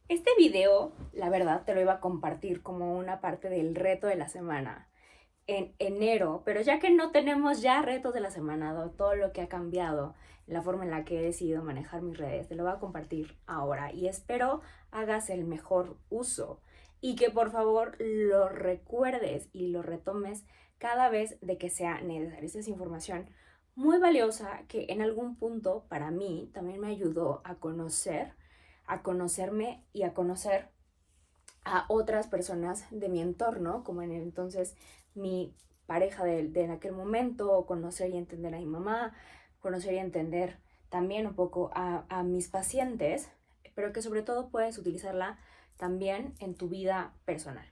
Este video, la verdad, te lo iba a compartir como una parte del reto de la semana en enero, pero ya que no tenemos ya retos de la semana, dado todo lo que ha cambiado, la forma en la que he decidido manejar mis redes, te lo voy a compartir ahora y espero hagas el mejor uso y que por favor lo recuerdes y lo retomes cada vez de que sea necesario. Esta es información muy valiosa que en algún punto para mí también me ayudó a conocerme y a conocer a otras personas de mi entorno, como en el entonces mi pareja de aquel momento, conocer y entender a mi mamá, conocer y entender también un poco a mis pacientes, pero que sobre todo puedes utilizarla también en tu vida personal.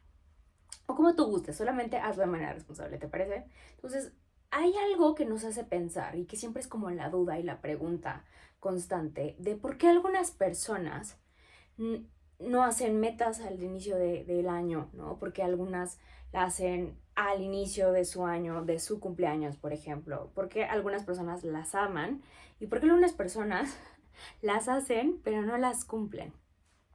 O como tú gustes, solamente hazlo de manera responsable, ¿te parece? Entonces, hay algo que nos hace pensar y que siempre es como la duda y la pregunta constante de por qué algunas personas no hacen metas al inicio del año, ¿no? Porque algunas la hacen al inicio de su año, de su cumpleaños, por ejemplo. Porque algunas personas las aman y porque algunas personas las hacen pero no las cumplen.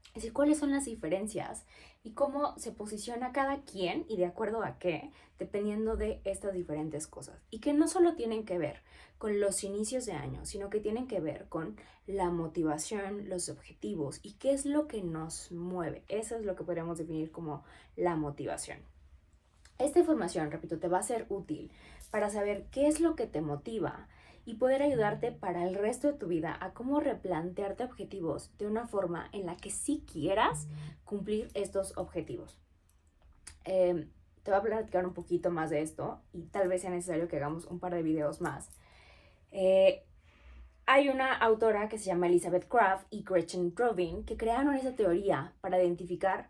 Es decir, cuáles son las diferencias y cómo se posiciona cada quien y de acuerdo a qué, dependiendo de estas diferentes cosas. Y que no solo tienen que ver con los inicios de año, sino que tienen que ver con la motivación, los objetivos y qué es lo que nos mueve. Eso es lo que podríamos definir como la motivación. Esta información, repito, te va a ser útil para saber qué es lo que te motiva y poder ayudarte para el resto de tu vida a cómo replantearte objetivos de una forma en la que sí quieras cumplir estos objetivos. Te voy a platicar un poquito más de esto y tal vez sea necesario que hagamos un par de videos más. Eh, Hay una autora que se llama Elizabeth Kraft y Gretchen Rubin que crearon esa teoría para identificar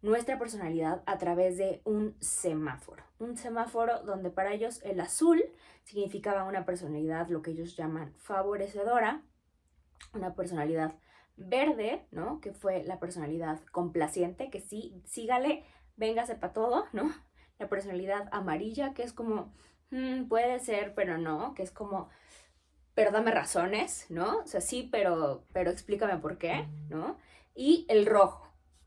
nuestra personalidad a través de un semáforo. Un semáforo donde para ellos el azul significaba una personalidad, lo que ellos llaman favorecedora, una personalidad verde, ¿no? Que fue la personalidad complaciente, que sí, sígale, véngase para todo, ¿no? La personalidad amarilla, que es como, puede ser, pero no, que es como, pero dame razones, ¿no? O sea, sí, pero explícame por qué, ¿no? Y el rojo,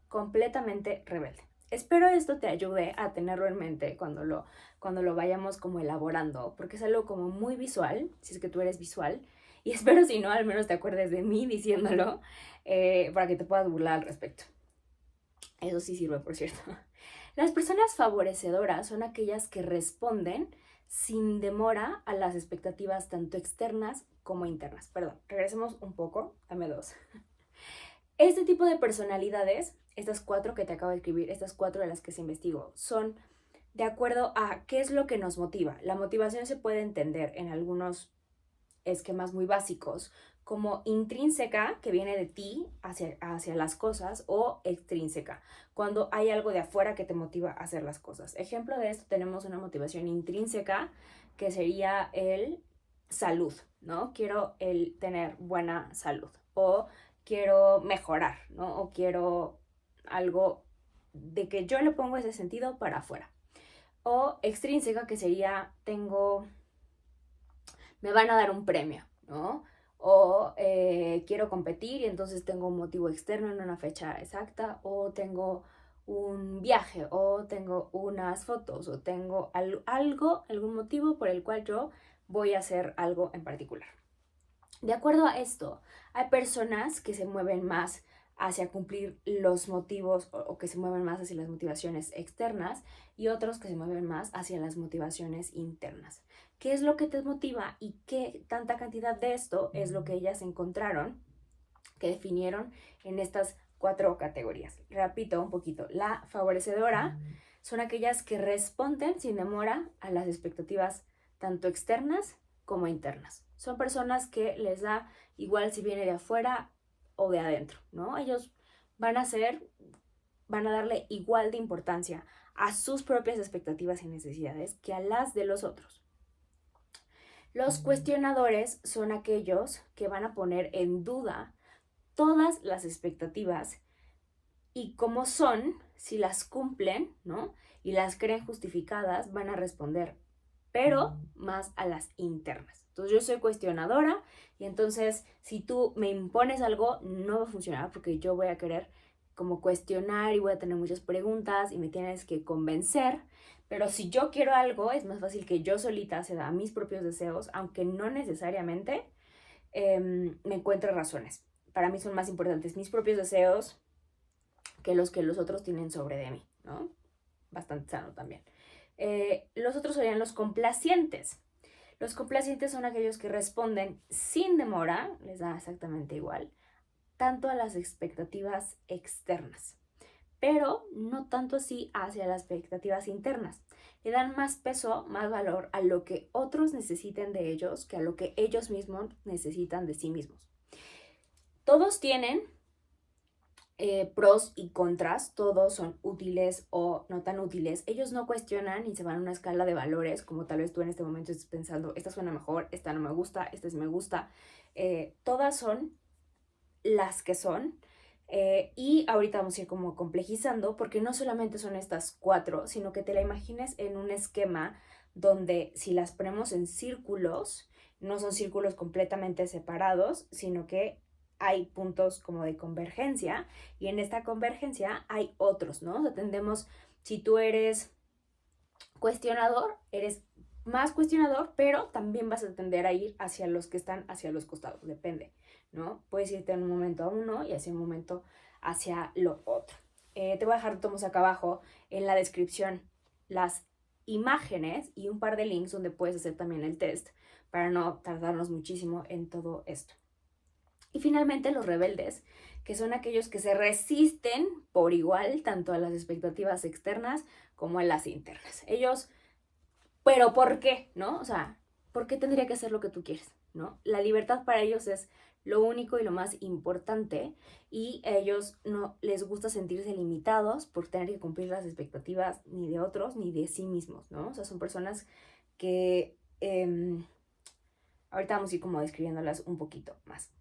completamente rebelde. Espero esto te ayude a tenerlo en mente cuando lo vayamos como elaborando, porque es algo como muy visual, si es que tú eres visual, y espero si no, al menos te acuerdes de mí diciéndolo, para que te puedas burlar al respecto. Eso sí sirve, por cierto. Las personas favorecedoras son aquellas que responden sin demora a las expectativas tanto externas como internas. Perdón, regresemos un poco, dame dos. Este tipo de personalidades, estas cuatro que te acabo de escribir, estas cuatro de las que se investigó, son de acuerdo a qué es lo que nos motiva. La motivación se puede entender en algunos esquemas muy básicos, como intrínseca, que viene de ti hacia las cosas, o extrínseca, cuando hay algo de afuera que te motiva a hacer las cosas. Ejemplo de esto tenemos una motivación intrínseca, que sería el salud, ¿no? Quiero el tener buena salud, o quiero mejorar, ¿no? O quiero algo de que yo le pongo ese sentido para afuera. O extrínseca, que sería, me van a dar un premio, ¿no? O quiero competir y entonces tengo un motivo externo en una fecha exacta, o tengo un viaje, o tengo unas fotos, o tengo algún motivo por el cual yo voy a hacer algo en particular. De acuerdo a esto, hay personas que se mueven más hacia cumplir los motivos o que se mueven más hacia las motivaciones externas y otros que se mueven más hacia las motivaciones internas. ¿Qué es lo que te motiva y qué tanta cantidad de esto es lo que ellas encontraron, que definieron en estas cuatro categorías? Repito un poquito. La favorecedora son aquellas que responden sin demora a las expectativas tanto externas como internas. Son personas que les da igual si viene de afuera o de adentro, ¿no? Ellos van a ser, van a darle igual de importancia a sus propias expectativas y necesidades que a las de los otros. Los cuestionadores son aquellos que van a poner en duda todas las expectativas y como son, si las cumplen, ¿no? Y las creen justificadas, van a responder, pero más a las internas. Entonces yo soy cuestionadora y entonces si tú me impones algo, no va a funcionar porque yo voy a querer como cuestionar y voy a tener muchas preguntas y me tienes que convencer. Pero si yo quiero algo, es más fácil que yo solita ceda a mis propios deseos, aunque no necesariamente me encuentre razones. Para mí son más importantes mis propios deseos que los otros tienen sobre de mí, ¿no? Bastante sano también. Los otros serían los complacientes. Los complacientes son aquellos que responden sin demora, les da exactamente igual, tanto a las expectativas externas, pero no tanto así hacia las expectativas internas. Le dan más peso, más valor a lo que otros necesiten de ellos que a lo que ellos mismos necesitan de sí mismos. Todos tienen pros y contras, todos son útiles o no tan útiles. Ellos no cuestionan y se van a una escala de valores, como tal vez tú en este momento estés pensando, esta suena mejor, esta no me gusta, esta sí me gusta. Todas son las que son. Y ahorita vamos a ir como complejizando, porque no solamente son estas 4, sino que te la imagines en un esquema donde si las ponemos en círculos, no son círculos completamente separados, sino que hay puntos como de convergencia, y en esta convergencia hay otros, ¿no? O sea, tendemos, si tú eres cuestionador, eres más cuestionador, pero también vas a tender a ir hacia los que están hacia los costados, depende, ¿no? Puedes irte en un momento a uno y hacia un momento hacia lo otro. Te voy a dejar tomos acá abajo en la descripción las imágenes y un par de links donde puedes hacer también el test para no tardarnos muchísimo en todo esto. Y finalmente los rebeldes, que son aquellos que se resisten por igual tanto a las expectativas externas como a las internas. Ellos, pero ¿por qué? ¿No? O sea, ¿por qué tendría que hacer lo que tú quieres? ¿No? La libertad para ellos es lo único y lo más importante, y a ellos no les gusta sentirse limitados por tener que cumplir las expectativas ni de otros ni de sí mismos, ¿no? O sea, son personas que ahorita vamos a ir como describiéndolas un poquito más.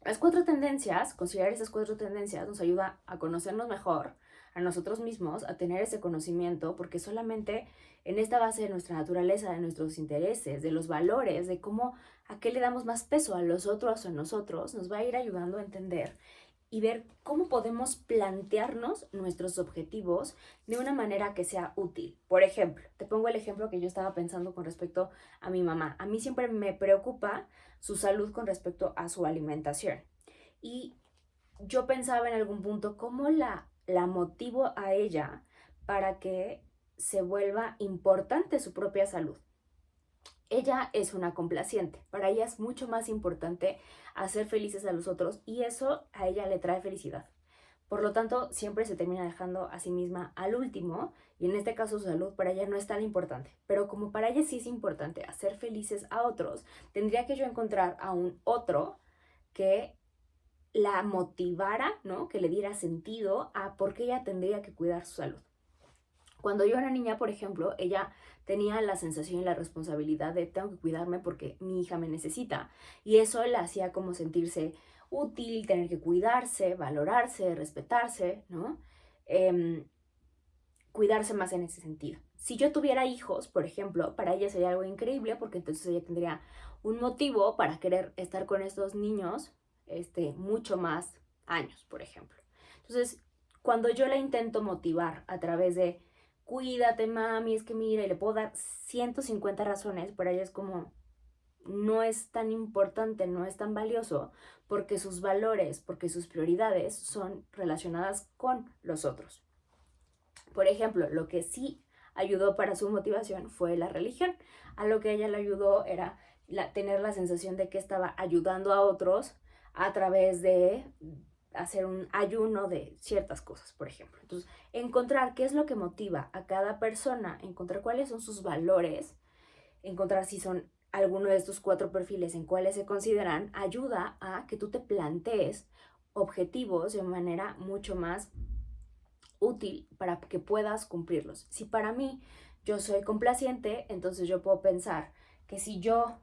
Las 4 tendencias, considerar esas 4 tendencias nos ayuda a conocernos mejor, a nosotros mismos, a tener ese conocimiento, porque solamente en esta base de nuestra naturaleza, de nuestros intereses, de los valores, de cómo, a qué le damos más peso a los otros o a nosotros, nos va a ir ayudando a entender y ver cómo podemos plantearnos nuestros objetivos de una manera que sea útil. Por ejemplo, te pongo el ejemplo que yo estaba pensando con respecto a mi mamá. A mí siempre me preocupa su salud con respecto a su alimentación. Y yo pensaba en algún punto cómo la motivo a ella para que se vuelva importante su propia salud. Ella es una complaciente, para ella es mucho más importante hacer felices a los otros, y eso a ella le trae felicidad. Por lo tanto, siempre se termina dejando a sí misma al último, y en este caso su salud para ella no es tan importante. Pero como para ella sí es importante hacer felices a otros, tendría que yo encontrar a un otro que la motivara, ¿no? Que le diera sentido a por qué ella tendría que cuidar su salud. Cuando yo era niña, por ejemplo, ella tenía la sensación y la responsabilidad de tengo que cuidarme porque mi hija me necesita. Y eso la hacía como sentirse útil, tener que cuidarse, valorarse, respetarse, ¿no? Cuidarse más en ese sentido. Si yo tuviera hijos, por ejemplo, para ella sería algo increíble, porque entonces ella tendría un motivo para querer estar con estos niños mucho más años, por ejemplo. Entonces, cuando yo la intento motivar a través de cuídate, mami, es que mira, y le puedo dar 150 razones, para ella es como, no es tan importante, no es tan valioso, porque sus valores, porque sus prioridades son relacionadas con los otros. Por ejemplo, lo que sí ayudó para su motivación fue la religión. A lo que ella le ayudó era tener la sensación de que estaba ayudando a otros a través de hacer un ayuno de ciertas cosas, por ejemplo. Entonces, encontrar qué es lo que motiva a cada persona, encontrar cuáles son sus valores, encontrar si son alguno de estos 4 perfiles en cuáles se consideran, ayuda a que tú te plantees objetivos de manera mucho más útil para que puedas cumplirlos. Si para mí yo soy complaciente, entonces yo puedo pensar que si yo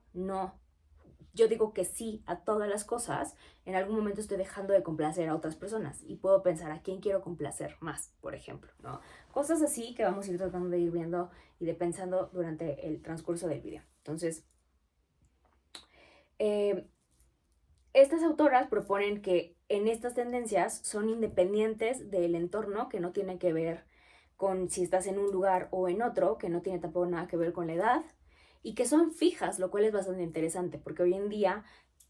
digo que sí a todas las cosas, en algún momento estoy dejando de complacer a otras personas, y puedo pensar a quién quiero complacer más, por ejemplo, ¿no? Cosas así que vamos a ir tratando de ir viendo y de pensando durante el transcurso del video. Entonces, estas autoras proponen que en estas tendencias son independientes del entorno, que no tiene que ver con si estás en un lugar o en otro, que no tiene tampoco nada que ver con la edad, y que son fijas, lo cual es bastante interesante, porque hoy en día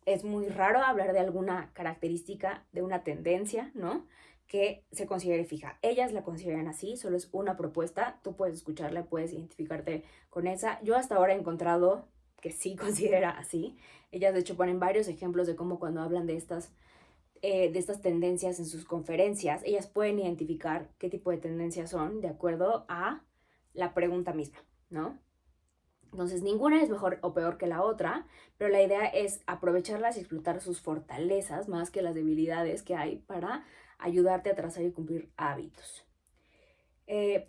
es muy raro hablar de alguna característica, de una tendencia, ¿no? Que se considere fija. Ellas la consideran así, solo es una propuesta, tú puedes escucharla, puedes identificarte con esa. Yo hasta ahora he encontrado que sí considera así. Ellas de hecho ponen varios ejemplos de cómo cuando hablan de estas tendencias en sus conferencias, ellas pueden identificar qué tipo de tendencias son de acuerdo a la pregunta misma, ¿no? Entonces, ninguna es mejor o peor que la otra, pero la idea es aprovecharlas y explotar sus fortalezas más que las debilidades que hay para ayudarte a trazar y cumplir hábitos.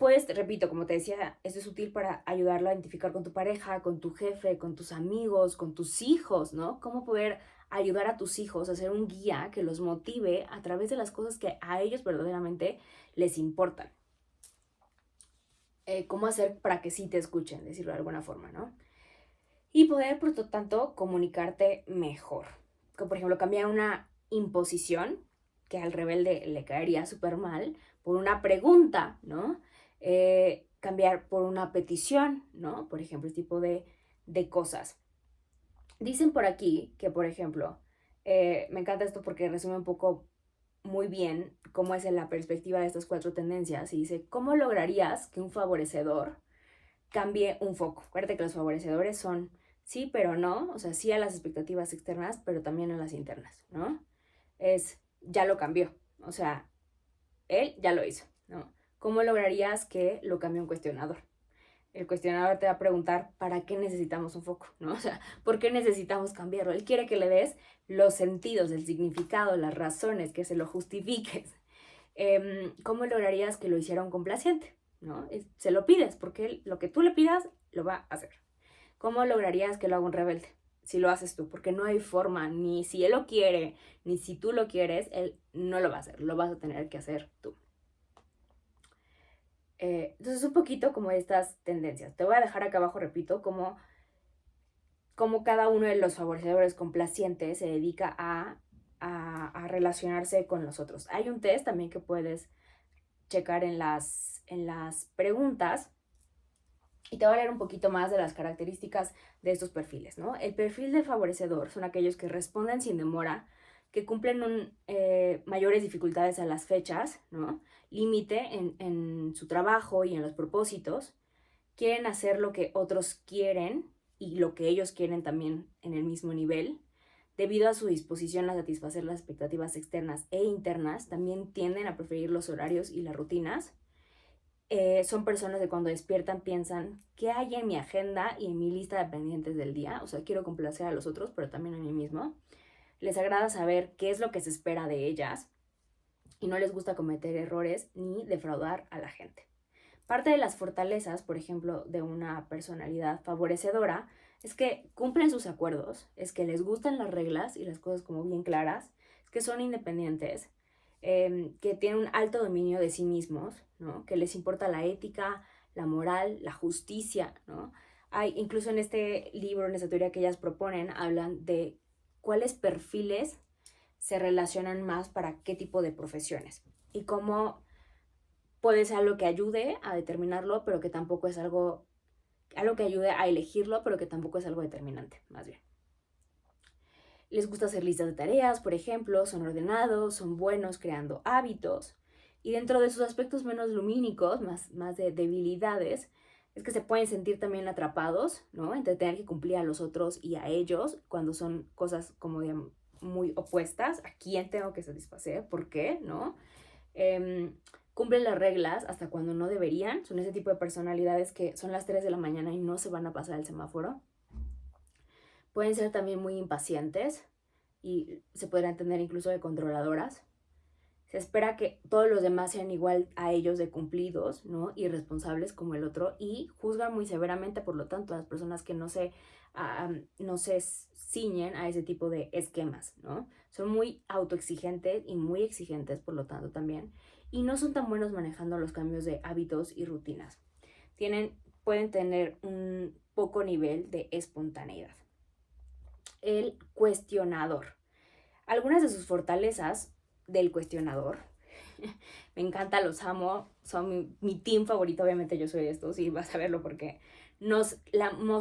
Pues, repito, como te decía, esto es útil para ayudarlo a identificar con tu pareja, con tu jefe, con tus amigos, con tus hijos, ¿no? Cómo poder ayudar a tus hijos a ser un guía que los motive a través de las cosas que a ellos verdaderamente les importan. Cómo hacer para que sí te escuchen, decirlo de alguna forma, ¿no? Y poder, por lo tanto, comunicarte mejor. Como por ejemplo, cambiar una imposición, que al rebelde le caería súper mal, por una pregunta, ¿no? Cambiar por una petición, ¿no? Por ejemplo, este tipo de cosas. Dicen por aquí que, por ejemplo, me encanta esto porque resume un poco muy bien cómo es en la perspectiva de estas 4 tendencias. Y dice, ¿cómo lograrías que un favorecedor cambie un foco? Acuérdate que los favorecedores son sí, pero no, o sea, sí a las expectativas externas, pero también a las internas, ¿no? Ya lo cambió, o sea, él ya lo hizo, ¿no? ¿Cómo lograrías que lo cambie un cuestionador? El cuestionador te va a preguntar, ¿para qué necesitamos un foco? ¿No? O sea, ¿por qué necesitamos cambiarlo? Él quiere que le des los sentidos, el significado, las razones, que se lo justifiques. ¿Cómo lograrías que lo hiciera un complaciente? ¿No? Se lo pides, porque lo que tú le pidas, lo va a hacer. ¿Cómo lograrías que lo haga un rebelde? Si lo haces tú, porque no hay forma, ni si él lo quiere, ni si tú lo quieres, él no lo va a hacer, lo vas a tener que hacer tú. Entonces, un poquito como estas tendencias. Te voy a dejar acá abajo, repito, como cada uno de los favorecedores complacientes se dedica a relacionarse con los otros. Hay un test también que puedes checar en las preguntas y te voy a leer un poquito más de las características de estos perfiles, ¿no? El perfil del favorecedor son aquellos que responden sin demora, que cumplen mayores dificultades a las fechas, ¿no? Límite en su trabajo y en los propósitos, quieren hacer lo que otros quieren y lo que ellos quieren también en el mismo nivel. Debido a su disposición a satisfacer las expectativas externas e internas, también tienden a preferir los horarios y las rutinas. Son personas que cuando despiertan piensan, ¿qué hay en mi agenda y en mi lista de pendientes del día? O sea, quiero complacer a los otros, pero también a mí mismo. Les agrada saber qué es lo que se espera de ellas y no les gusta cometer errores ni defraudar a la gente. Parte de las fortalezas, por ejemplo, de una personalidad favorecedora es que cumplen sus acuerdos, es que les gustan las reglas y las cosas como bien claras, es que son independientes, que tienen un alto dominio de sí mismos, ¿no? Que les importa la ética, la moral, la justicia, ¿no? Hay, incluso en este libro, en esta teoría que ellas proponen, hablan de cuáles perfiles se relacionan más para qué tipo de profesiones y cómo puede ser algo que ayude a determinarlo, pero que tampoco es algo que ayude a elegirlo, pero que tampoco es algo determinante, más bien. Les gusta hacer listas de tareas, por ejemplo, son ordenados, son buenos creando hábitos. Y dentro de sus aspectos menos lumínicos, más de debilidades, es que se pueden sentir también atrapados, ¿no? Entre tener que cumplir a los otros y a ellos, cuando son cosas como muy opuestas. ¿A quién tengo que satisfacer? ¿Por qué? ¿No? Cumplen las reglas hasta cuando no deberían. Son ese tipo de personalidades que son las 3 de la mañana y no se van a pasar el semáforo. Pueden ser también muy impacientes y se podrá entender incluso de controladoras. Se espera que todos los demás sean igual a ellos de cumplidos, ¿no? Y responsables como el otro, y juzgan muy severamente, por lo tanto, a las personas que no se ciñen a ese tipo de esquemas, ¿no? Son muy autoexigentes y muy exigentes, por lo tanto, también, y no son tan buenos manejando los cambios de hábitos y rutinas. Pueden tener un poco nivel de espontaneidad. El cuestionador. Algunas de sus fortalezas del cuestionador, me encanta, los amo, son mi team favorito, obviamente yo soy de estos y vas a verlo porque nos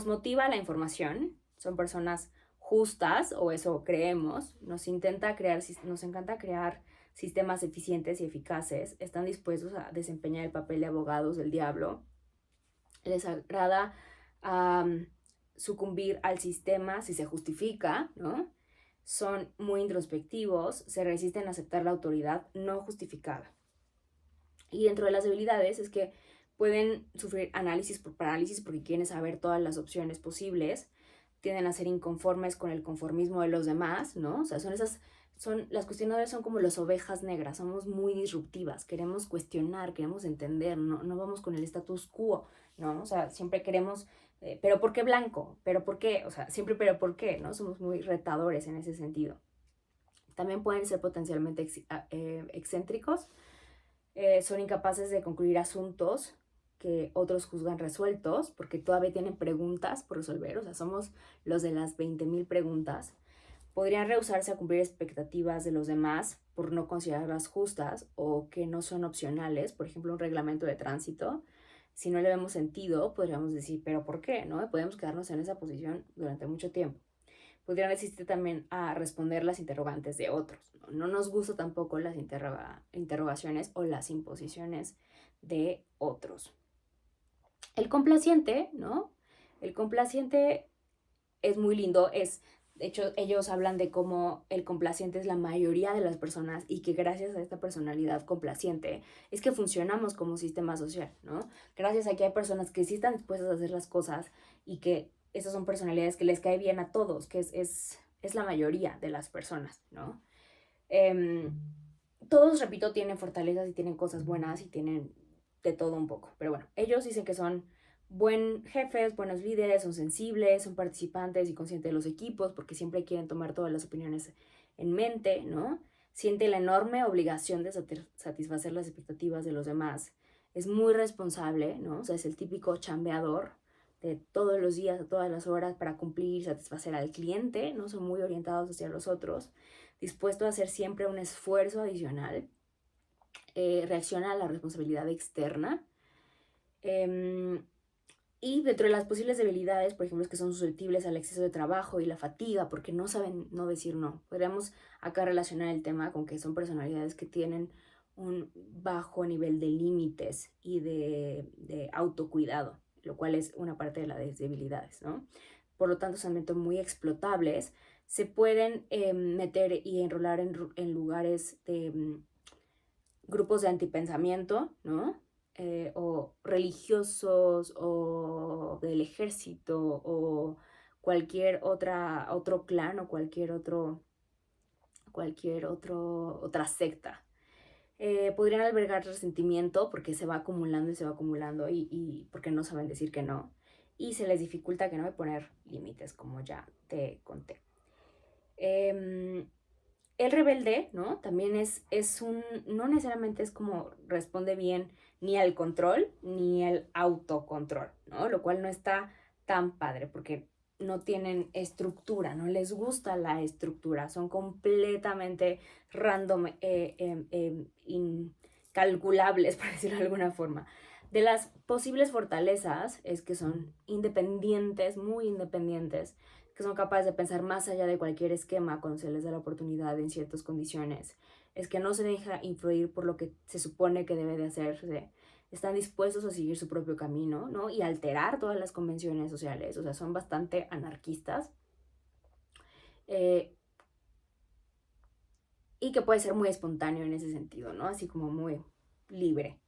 motiva la información, son personas justas, o eso creemos, nos encanta crear sistemas eficientes y eficaces, están dispuestos a desempeñar el papel de abogados del diablo, les agrada sucumbir al sistema si se justifica, ¿no? Son muy introspectivos, se resisten a aceptar la autoridad no justificada. Y dentro de las debilidades es que pueden sufrir análisis por parálisis porque quieren saber todas las opciones posibles, tienden a ser inconformes con el conformismo de los demás, ¿no? O sea, las cuestionadoras son como las ovejas negras, somos muy disruptivas, queremos cuestionar, queremos entender, no vamos con el status quo, ¿no? O sea, siempre queremos, pero ¿por qué blanco? ¿Pero por qué? O sea, siempre, pero ¿por qué? ¿No? Somos muy retadores en ese sentido. También pueden ser potencialmente excéntricos, son incapaces de concluir asuntos que otros juzgan resueltos porque todavía tienen preguntas por resolver, o sea, somos los de las 20,000 preguntas. Podrían rehusarse a cumplir expectativas de los demás por no considerarlas justas o que no son opcionales, por ejemplo, un reglamento de tránsito. Si no le vemos sentido, podríamos decir, ¿pero por qué? ¿No? Podemos quedarnos en esa posición durante mucho tiempo. Podrían resistir también a responder las interrogantes de otros. No nos gusta tampoco las interrogaciones o las imposiciones de otros. El complaciente, ¿no? El complaciente es muy lindo, de hecho, ellos hablan de cómo el complaciente es la mayoría de las personas y que gracias a esta personalidad complaciente es que funcionamos como sistema social, ¿no? Gracias a que hay personas que sí están dispuestas a hacer las cosas y que esas son personalidades que les cae bien a todos, que es la mayoría de las personas, ¿no? Todos, repito, tienen fortalezas y tienen cosas buenas y tienen de todo un poco, pero bueno, ellos dicen que son buen jefes, buenos líderes, son sensibles, son participantes y conscientes de los equipos porque siempre quieren tomar todas las opiniones en mente, ¿no? Siente la enorme obligación de satisfacer las expectativas de los demás. Es muy responsable, ¿no? O sea, es el típico chambeador de todos los días, a todas las horas para cumplir y satisfacer al cliente, ¿no? Son muy orientados hacia los otros, dispuesto a hacer siempre un esfuerzo adicional, reacciona a la responsabilidad externa, y dentro de las posibles debilidades, por ejemplo, es que son susceptibles al exceso de trabajo y la fatiga porque no saben no decir no. Podríamos acá relacionar el tema con que son personalidades que tienen un bajo nivel de límites y de autocuidado, lo cual es una parte de las debilidades, ¿no? Por lo tanto, son muy explotables. Se pueden meter y enrolar en lugares de grupos de antipensamiento, ¿no? O religiosos o del ejército o cualquier otro clan o otra secta. Podrían albergar resentimiento porque se va acumulando y se va acumulando y porque no saben decir que no. Y se les dificulta que no poner límites, como ya te conté. El rebelde, ¿no? También no necesariamente es como responde bien ni al control ni al autocontrol, ¿no? Lo cual no está tan padre porque no tienen estructura, no les gusta la estructura, son completamente random, incalculables, por decirlo de alguna forma. De las posibles fortalezas es que son independientes, muy independientes, que son capaces de pensar más allá de cualquier esquema cuando se les da la oportunidad en ciertas condiciones, es que no se deja influir por lo que se supone que debe de hacerse, están dispuestos a seguir su propio camino, ¿no? Y alterar todas las convenciones sociales, o sea, son bastante anarquistas, y que puede ser muy espontáneo en ese sentido, ¿no? Así como muy libre.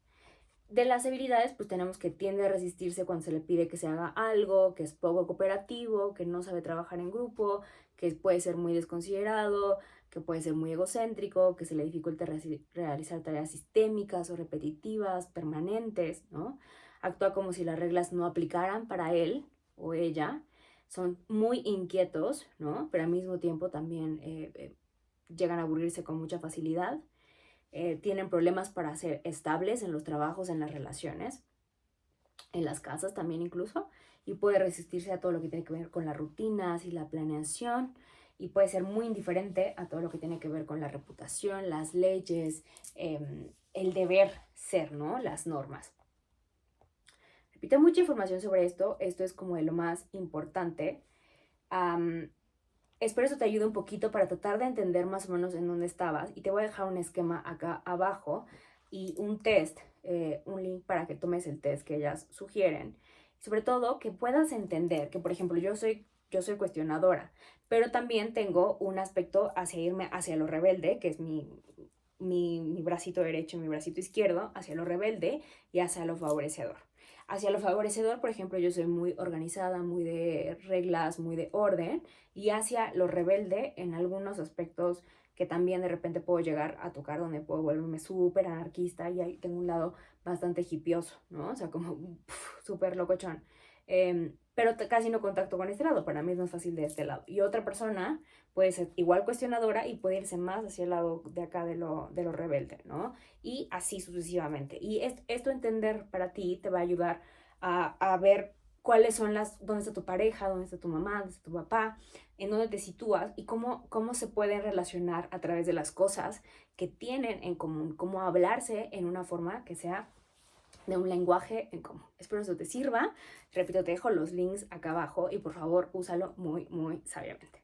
De las debilidades, pues tenemos que tiende a resistirse cuando se le pide que se haga algo, que es poco cooperativo, que no sabe trabajar en grupo, que puede ser muy desconsiderado, que puede ser muy egocéntrico, que se le dificulta realizar tareas sistémicas o repetitivas, permanentes, ¿no? Actúa como si las reglas no aplicaran para él o ella. Son muy inquietos, ¿no? Pero al mismo tiempo también llegan a aburrirse con mucha facilidad. Tienen problemas para ser estables en los trabajos, en las relaciones, en las casas también incluso, y puede resistirse a todo lo que tiene que ver con las rutinas y la planeación. y puede ser muy indiferente a todo lo que tiene que ver con la reputación, las leyes, el deber ser, ¿no? Las normas. Repito mucha información sobre esto es como de lo más importante. Espero eso te ayude un poquito para tratar de entender más o menos en dónde estabas, y te voy a dejar un esquema acá abajo y un test, un link para que tomes el test que ellas sugieren. Sobre todo que puedas entender que, por ejemplo, yo soy cuestionadora, pero también tengo un aspecto hacia irme hacia lo rebelde, que es mi bracito derecho y mi bracito izquierdo, hacia lo rebelde y hacia lo favorecedor. Hacia lo favorecedor, por ejemplo, yo soy muy organizada, muy de reglas, muy de orden, y hacia lo rebelde en algunos aspectos que también de repente puedo llegar a tocar, donde puedo volverme súper anarquista, y ahí tengo un lado bastante hipioso, ¿no? O sea, como súper locochón. Pero casi no contacto con este lado, para mí es más fácil de este lado. Y otra persona puede ser igual cuestionadora y puede irse más hacia el lado de acá de lo rebelde, ¿no? Y así sucesivamente. Y esto entender para ti te va a ayudar a ver cuáles son dónde está tu pareja, dónde está tu mamá, dónde está tu papá, en dónde te sitúas y cómo se pueden relacionar a través de las cosas que tienen en común, cómo hablarse en una forma que sea de un lenguaje en común. Espero eso te sirva. Repito, te dejo los links acá abajo y por favor úsalo muy, muy sabiamente.